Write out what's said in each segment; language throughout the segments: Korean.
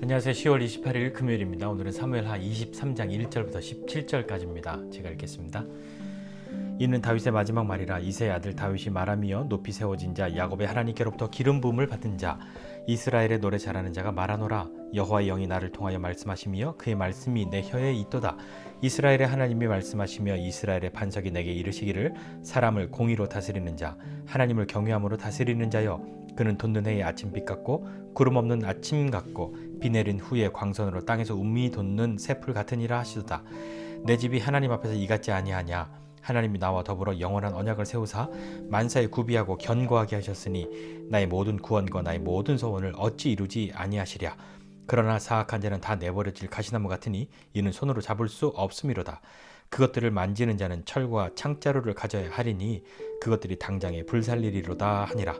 안녕하세요. 10월 28일 금요일입니다. 오늘은 사무엘하 23장 1절부터 17절까지입니다. 제가 읽겠습니다. 이는 다윗의 마지막 말이라. 이새의 아들 다윗이 말하며 높이 세워진 자 야곱의 하나님께로부터 기름 부음을 받은 자 이스라엘의 노래 잘하는 자가 말하노라. 여호와의 영이 나를 통하여 말씀하시며 그의 말씀이 내 혀에 있도다. 이스라엘의 하나님이 말씀하시며 이스라엘의 반석이 내게 이르시기를 사람을 공의로 다스리는 자 하나님을 경외함으로 다스리는 자여 그는 돋는 해의 아침빛 같고 구름 없는 아침 같고 비 내린 후에 광선으로 땅에서 운미 돋는 새풀 같으니라 하시도다. 내 집이 하나님 앞에서 이같지 아니하냐. 하나님이 나와 더불어 영원한 언약을 세우사 만사에 구비하고 견고하게 하셨으니 나의 모든 구원과 나의 모든 소원을 어찌 이루지 아니하시랴. 그러나 사악한 자는 다 내버려질 가시나무 같으니 이는 손으로 잡을 수 없음이로다. 그것들을 만지는 자는 철과 창자루를 가져야 하리니 그것들이 당장에 불살리리로다 하니라.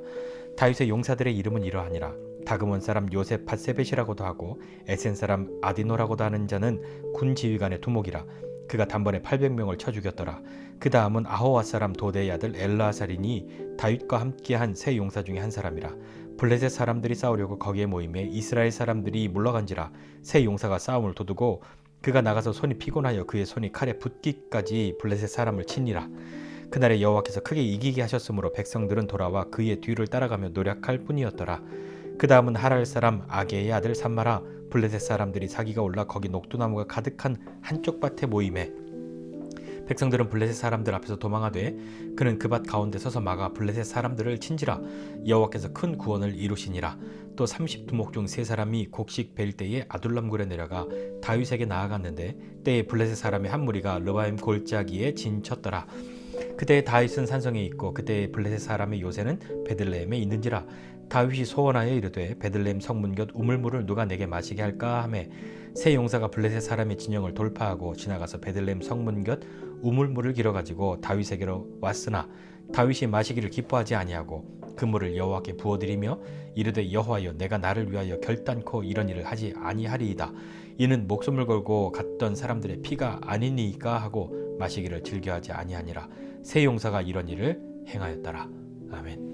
다윗의 용사들의 이름은 이러하니라. 다그몬 사람 요셉 밧세벳이라고도 하고 에센 사람 아디노라고도 하는 자는 군 지휘관의 두목이라. 그가 단번에 800명을 쳐 죽였더라. 그 다음은 아호와 사람 도대의 아들 엘라살이니 다윗과 함께한 세 용사 중에 한 사람이라. 블레셋 사람들이 싸우려고 거기에 모임에 이스라엘 사람들이 물러간지라. 세 용사가 싸움을 도두고 그가 나가서 손이 피곤하여 그의 손이 칼에 붙기까지 블레셋 사람을 치니라. 그날에 여호와께서 크게 이기게 하셨으므로 백성들은 돌아와 그의 뒤를 따라가며 노력할 뿐이었더라. 그 다음은 하랄 사람 아게의 아들 삼마라. 블레셋 사람들이 사기가 올라 거기 녹두나무가 가득한 한쪽 밭에 모임에 백성들은 블레셋 사람들 앞에서 도망하되 그는 그 밭 가운데 서서 막아 블레셋 사람들을 친지라. 여호와께서 큰 구원을 이루시니라. 또 30두목 중 세 사람이 곡식 벨 때에 아둘람굴에 내려가 다윗에게 나아갔는데 때에 블레셋 사람의 한 무리가 르바임 골짜기에 진쳤더라. 그때 다윗은 산성에 있고 그때 블레셋 사람의 요새는 베들레헴에 있는지라. 다윗이 소원하여 이르되 베들레헴 성문 곁 우물물을 누가 내게 마시게 할까 하매 세 용사가 블레셋 사람의 진영을 돌파하고 지나가서 베들레헴 성문 곁 우물물을 길어가지고 다윗에게로 왔으나 다윗이 마시기를 기뻐하지 아니하고 그 물을 여호와께 부어드리며 이르되 여호와여 내가 나를 위하여 결단코 이런 일을 하지 아니하리이다. 이는 목숨을 걸고 갔던 사람들의 피가 아니니까 하고 마시기를 즐겨하지 아니하니라. 세 용사가 이런 일을 행하였더라. 아멘.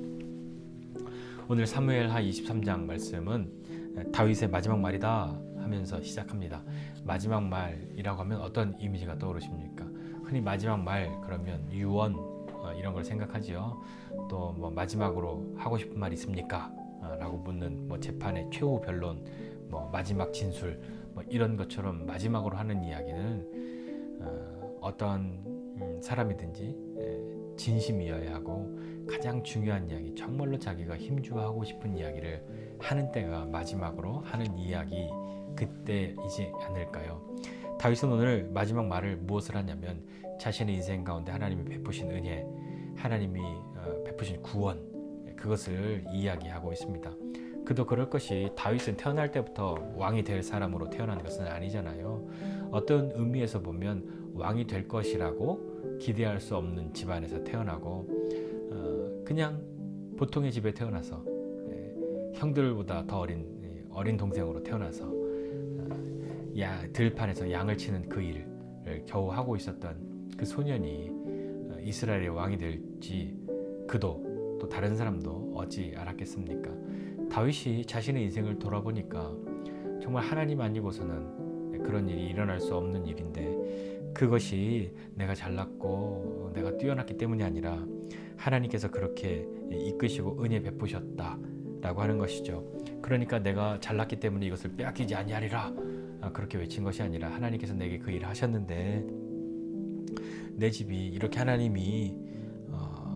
오늘 사무엘하 23장 말씀은 다윗의 마지막 말이다 하면서 시작합니다. 마지막 말이라고 하면 어떤 이미지가 떠오르십니까? 흔히 마지막 말 그러면 유언 이런 걸 생각하지요. 또 뭐 마지막으로 하고 싶은 말 있습니까? 라고 묻는 뭐 재판의 최후 변론, 뭐 마지막 진술 뭐 이런 것처럼 마지막으로 하는 이야기는 어떤 사람이든지 진심이어야 하고 가장 중요한 이야기, 정말로 자기가 힘주어하고 싶은 이야기를 하는 때가 마지막으로 하는 이야기, 그때이지 않을까요? 다윗은 오늘 마지막 말을 무엇을 하냐면 자신의 인생 가운데 하나님이 베푸신 은혜, 하나님이 베푸신 구원, 그것을 이야기하고 있습니다. 그도 그럴 것이 다윗은 태어날 때부터 왕이 될 사람으로 태어난 것은 아니잖아요. 어떤 의미에서 보면 왕이 될 것이라고 기대할 수 없는 집안에서 태어나고 그냥 보통의 집에 태어나서 형들보다 더 어린 동생으로 태어나서 들판에서 양을 치는 그 일을 겨우 하고 있었던 그 소년이 이스라엘의 왕이 될지 그도 또 다른 사람도 어찌 알았겠습니까? 다윗이 자신의 인생을 돌아보니까 정말 하나님 아니고서는 그런 일이 일어날 수 없는 일인데 그것이 내가 잘났고 내가 뛰어났기 때문이 아니라 하나님께서 그렇게 이끄시고 은혜 베푸셨다라고 하는 것이죠. 그러니까 내가 잘났기 때문에 이것을 빼앗기지 아니하리라 그렇게 외친 것이 아니라 하나님께서 내게 그 일을 하셨는데 내 집이 이렇게 하나님이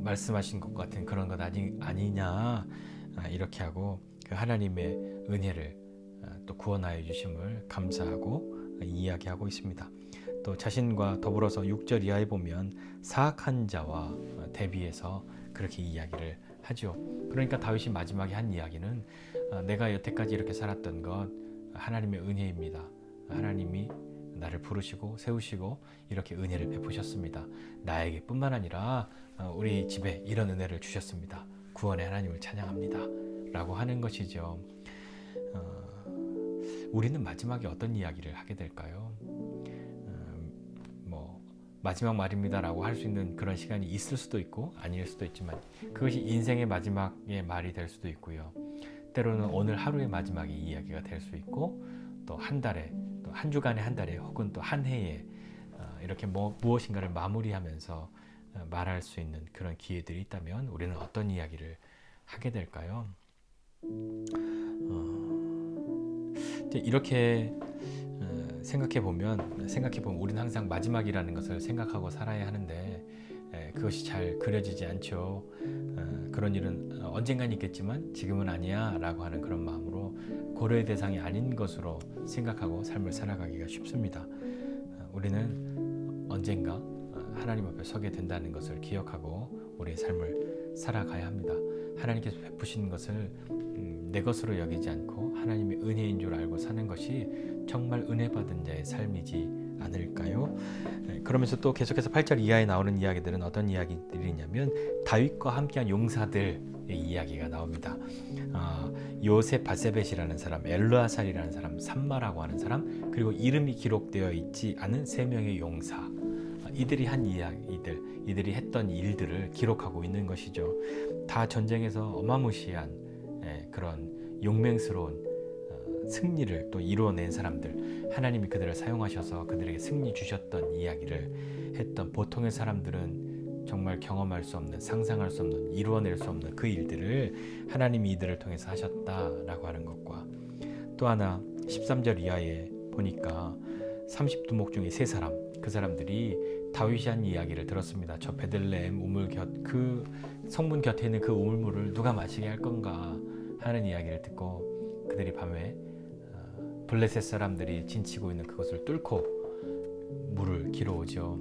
말씀하신 것 같은 그런 것 아니냐 이렇게 하고 그 하나님의 은혜를 또 구원하여 주심을 감사하고 이야기하고 있습니다. 또 자신과 더불어서 6절 이하에 보면 사악한 자와 대비해서 그렇게 이야기를 하죠. 그러니까 다윗이 마지막에 한 이야기는 내가 여태까지 이렇게 살았던 것 하나님의 은혜입니다. 하나님이 나를 부르시고 세우시고 이렇게 은혜를 베푸셨습니다. 나에게 뿐만 아니라 우리 집에 이런 은혜를 주셨습니다. 구원의 하나님을 찬양합니다. 라고 하는 것이죠. 우리는 마지막에 어떤 이야기를 하게 될까요? 마지막 말입니다 라고 할 수 있는 그런 시간이 있을 수도 있고 아닐 수도 있지만 그것이 인생의 마지막의 말이 될 수도 있고요. 때로는 오늘 하루의 마지막이 이야기가 될 수 있고 또 한 달에 또 한 주간에 한 달에 혹은 또 한 해에 이렇게 무엇인가를 마무리하면서 말할 수 있는 그런 기회들이 있다면 우리는 어떤 이야기를 하게 될까요? 이렇게 생각해 보면 우리는 항상 마지막이라는 것을 생각하고 살아야 하는데 그것이 잘 그려지지 않죠. 그런 일은 언젠간 있겠지만 지금은 아니야 라고 하는 그런 마음으로 고려의 대상이 아닌 것으로 생각하고 삶을 살아가기가 쉽습니다. 우리는 언젠가 하나님 앞에 서게 된다는 것을 기억하고 우리의 삶을 살아가야 합니다. 하나님께서 베푸신 것을 내 것으로 여기지 않고 하나님의 은혜인 줄 알고 사는 것이 정말 은혜 받은 자의 삶이지 않을까요? 그러면서 또 계속해서 8절 이하에 나오는 이야기들은 어떤 이야기들이냐면 다윗과 함께한 용사들의 이야기가 나옵니다. 요셉 바세벳이라는 사람, 엘르아살이라는 사람, 삼마라고 하는 사람, 그리고 이름이 기록되어 있지 않은 3명의 용사, 이들이 한 이야기들, 이들이 했던 일들을 기록하고 있는 것이죠. 다 전쟁에서 어마무시한 그런 용맹스러운 승리를 또 이루어낸 사람들, 하나님이 그들을 사용하셔서 그들에게 승리 주셨던 이야기를 했던 보통의 사람들은 정말 경험할 수 없는, 상상할 수 없는, 이루어낼 수 없는 그 일들을 하나님이 이들을 통해서 하셨다라고 하는 것과 또 하나 13절 이하에 보니까 32목 중에 3사람, 그 사람들이 다윗이 한 이야기를 들었습니다. 저 베들레헴 우물 그 성문 곁에 있는 그 우물물을 누가 마시게 할 건가 하는 이야기를 듣고 그들이 밤에 블레셋 사람들이 진치고 있는 그것을 뚫고 물을 길어오죠.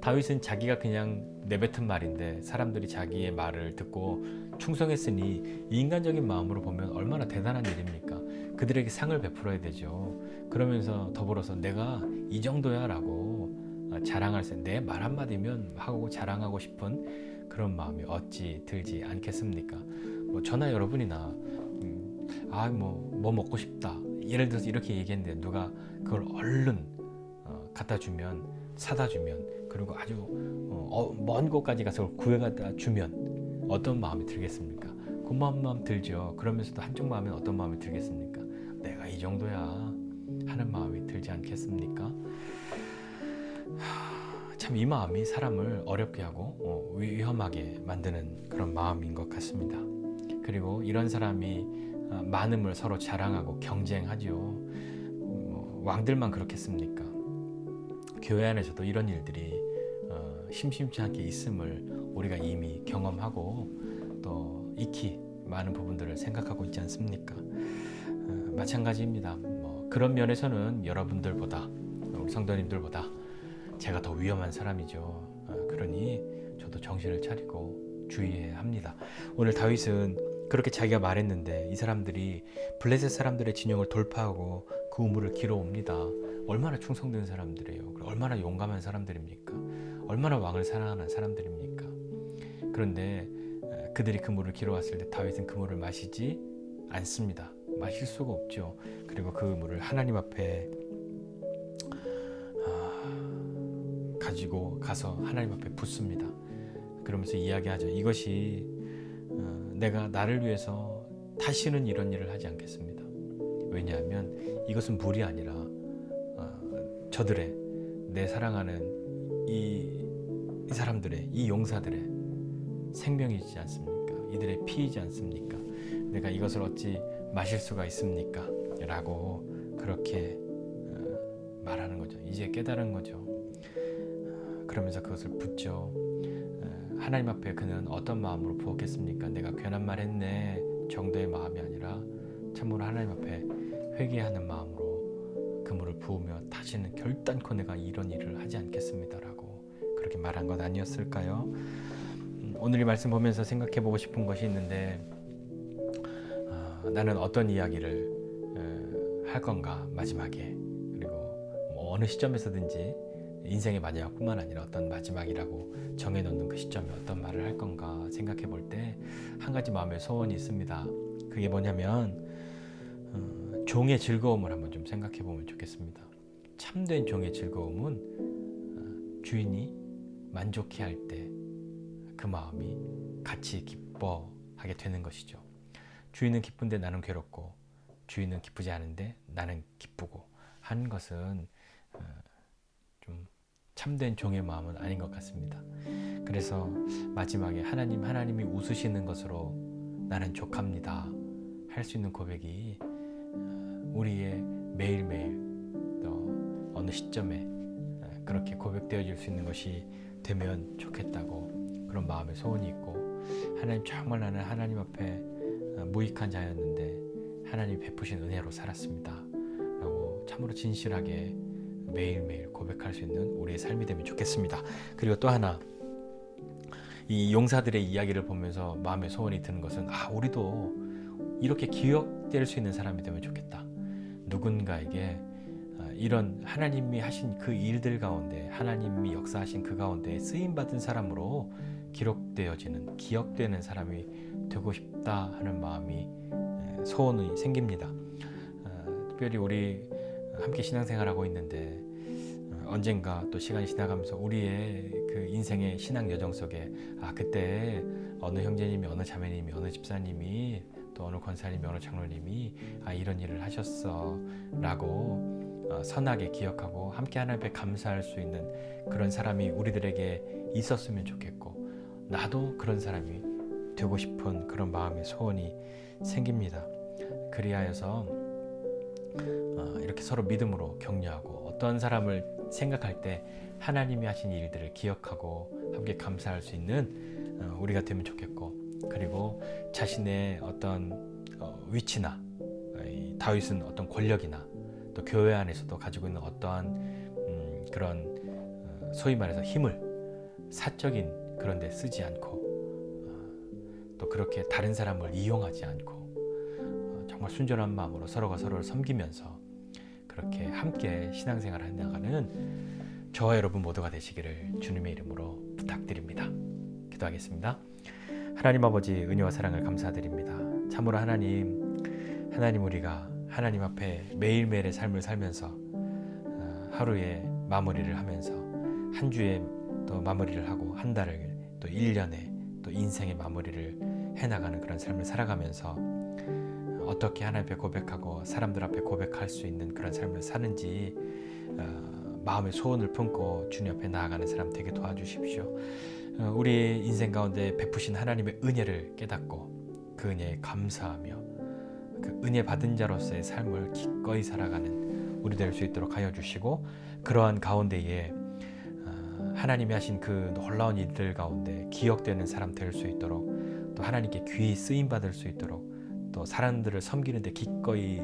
다윗은 자기가 그냥 내뱉은 말인데 사람들이 자기의 말을 듣고 충성했으니 인간적인 마음으로 보면 얼마나 대단한 일입니까? 그들에게 상을 베풀어야 되죠. 그러면서 더불어서 내가 이 정도야 라고 자랑할 때 내 말 한마디면 하고 자랑하고 싶은 그런 마음이 어찌 들지 않겠습니까? 저나 여러분이나 뭐 먹고 싶다, 예를 들어서 이렇게 얘기했는데 누가 그걸 얼른 갖다 주면, 사다 주면, 그리고 아주 먼 곳까지 가서 구해가다 주면 어떤 마음이 들겠습니까? 고마운 마음 들죠. 그러면서도 한쪽 마음엔 어떤 마음이 들겠습니까? 내가 이 정도야 하는 마음이 들지 않겠습니까? 참 이 마음이 사람을 어렵게 하고 위험하게 만드는 그런 마음인 것 같습니다. 그리고 이런 사람이 많음을 서로 자랑하고 경쟁하죠. 왕들만 그렇겠습니까? 교회 안에서도 이런 일들이 심심치 않게 있음을 우리가 이미 경험하고 또 익히 많은 부분들을 생각하고 있지 않습니까? 마찬가지입니다. 그런 면에서는 여러분들보다, 우리 성도님들보다 제가 더 위험한 사람이죠. 그러니 저도 정신을 차리고 주의해야 합니다. 오늘 다윗은 그렇게 자기가 말했는데 이 사람들이 블레셋 사람들의 진영을 돌파하고 그 우물을 길어옵니다. 얼마나 충성된 사람들이에요. 얼마나 용감한 사람들입니까? 얼마나 왕을 사랑하는 사람들입니까? 그런데 그들이 그 물을 길어왔을 때 다윗은 그 물을 마시지 않습니다. 마실 수가 없죠. 그리고 그 물을 하나님 앞에 가지고 가서 하나님 앞에 붓습니다. 그러면서 이야기하죠. 이것이 내가 나를 위해서 다시는 이런 일을 하지 않겠습니다. 왜냐하면 이것은 물이 아니라 저들의, 내 사랑하는 이 사람들의, 이 용사들의 생명이지 않습니까? 이들의 피이지 않습니까? 내가 이것을 어찌 마실 수가 있습니까? 라고 그렇게 말하는 거죠. 이제 깨달은 거죠. 그러면서 그것을 붓죠. 하나님 앞에 그는 어떤 마음으로 부었겠습니까? 내가 괜한 말 했네 정도의 마음이 아니라 참으로 하나님 앞에 회개하는 마음으로 그 물을 부으며 다시는 결단코 내가 이런 일을 하지 않겠습니다라고 그렇게 말한 것 아니었을까요? 오늘 이 말씀 보면서 생각해 보고 싶은 것이 있는데 나는 어떤 이야기를 할 건가 마지막에, 그리고 어느 시점에서든지 인생의 마지막뿐만 아니라 어떤 마지막이라고 정해놓는 그 시점에 어떤 말을 할 건가 생각해 볼 때 한 가지 마음의 소원이 있습니다. 그게 뭐냐면 종의 즐거움을 한번 좀 생각해 보면 좋겠습니다. 참된 종의 즐거움은 주인이 만족해 할 때 그 마음이 같이 기뻐하게 되는 것이죠. 주인은 기쁜데 나는 괴롭고 주인은 기쁘지 않은데 나는 기쁘고 하는 것은 좀 참된 종의 마음은 아닌 것 같습니다. 그래서 마지막에 하나님이 웃으시는 것으로 나는 족합니다 할 수 있는 고백이 우리의 매일매일 또 어느 시점에 그렇게 고백되어질 수 있는 것이 되면 좋겠다고 그런 마음의 소원이 있고, 하나님 정말 나는 하나님 앞에 무익한 자였는데 하나님 베푸신 은혜로 살았습니다 라고 참으로 진실하게 매일매일 고백할 수 있는 우리의 삶이 되면 좋겠습니다. 그리고 또 하나, 이 용사들의 이야기를 보면서 마음의 소원이 드는 것은 우리도 이렇게 기억될 수 있는 사람이 되면 좋겠다. 누군가에게 이런 하나님이 하신 그 일들 가운데, 하나님이 역사하신 그 가운데 쓰임받은 사람으로 기록되어지는, 기억되는 사람이 되고 싶다 하는 마음이, 소원이 생깁니다. 특별히 우리 함께 신앙생활하고 있는데 언젠가 또 시간이 지나가면서 우리의 그 인생의 신앙 여정 속에 그때 어느 형제님이, 어느 자매님이, 어느 집사님이, 또 어느 권사님이, 어느 장로님이 이런 일을 하셨어 라고 선하게 기억하고 함께 하나님 앞에 감사할 수 있는 그런 사람이 우리들에게 있었으면 좋겠고, 나도 그런 사람이 되고 싶은 그런 마음의 소원이 생깁니다. 그리하여서 이렇게 서로 믿음으로 격려하고, 어떤 사람을 생각할 때 하나님이 하신 일들을 기억하고 함께 감사할 수 있는 우리가 되면 좋겠고, 그리고 자신의 어떤 위치나, 다윗은 어떤 권력이나 또 교회 안에서도 가지고 있는 어떠한 그런 소위 말해서 힘을 사적인 그런 데 쓰지 않고, 또 그렇게 다른 사람을 이용하지 않고 정말 순전한 마음으로 서로가 서로를 섬기면서 그렇게 함께 신앙생활을 해나가는 저와 여러분 모두가 되시기를 주님의 이름으로 부탁드립니다. 기도하겠습니다. 하나님 아버지, 은혜와 사랑을 감사드립니다. 참으로 하나님, 우리가 하나님 앞에 매일매일의 삶을 살면서 하루의 마무리를 하면서 한 주에 또 마무리를 하고, 한 달을 또 1년에 또 인생의 마무리를 해나가는 그런 삶을 살아가면서 어떻게 하나님 앞에 고백하고 사람들 앞에 고백할 수 있는 그런 삶을 사는지 마음의 소원을 품고 주님 앞에 나아가는 사람 되게 도와주십시오. 우리 인생 가운데 베푸신 하나님의 은혜를 깨닫고 그 은혜에 감사하며 그 은혜 받은 자로서의 삶을 기꺼이 살아가는 우리 될 수 있도록 하여 주시고, 그러한 가운데에 하나님이 하신 그 놀라운 일들 가운데 기억되는 사람 될 수 있도록, 또 하나님께 귀히 쓰임받을 수 있도록, 또 사람들을 섬기는 데 기꺼이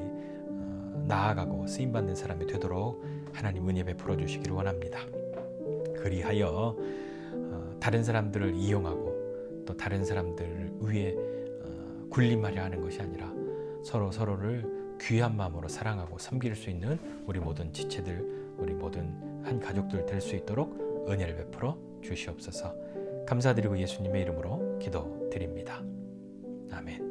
나아가고 쓰임받는 사람이 되도록 하나님 은혜 베풀어 주시기를 원합니다. 그리하여 다른 사람들을 이용하고 또 다른 사람들 위에 군림하려 하는 것이 아니라 서로를 귀한 마음으로 사랑하고 섬길 수 있는 우리 모든 지체들, 우리 모든 한 가족들 될 수 있도록 은혜를 베풀어 주시옵소서. 감사드리고 예수님의 이름으로 기도드립니다. 아멘.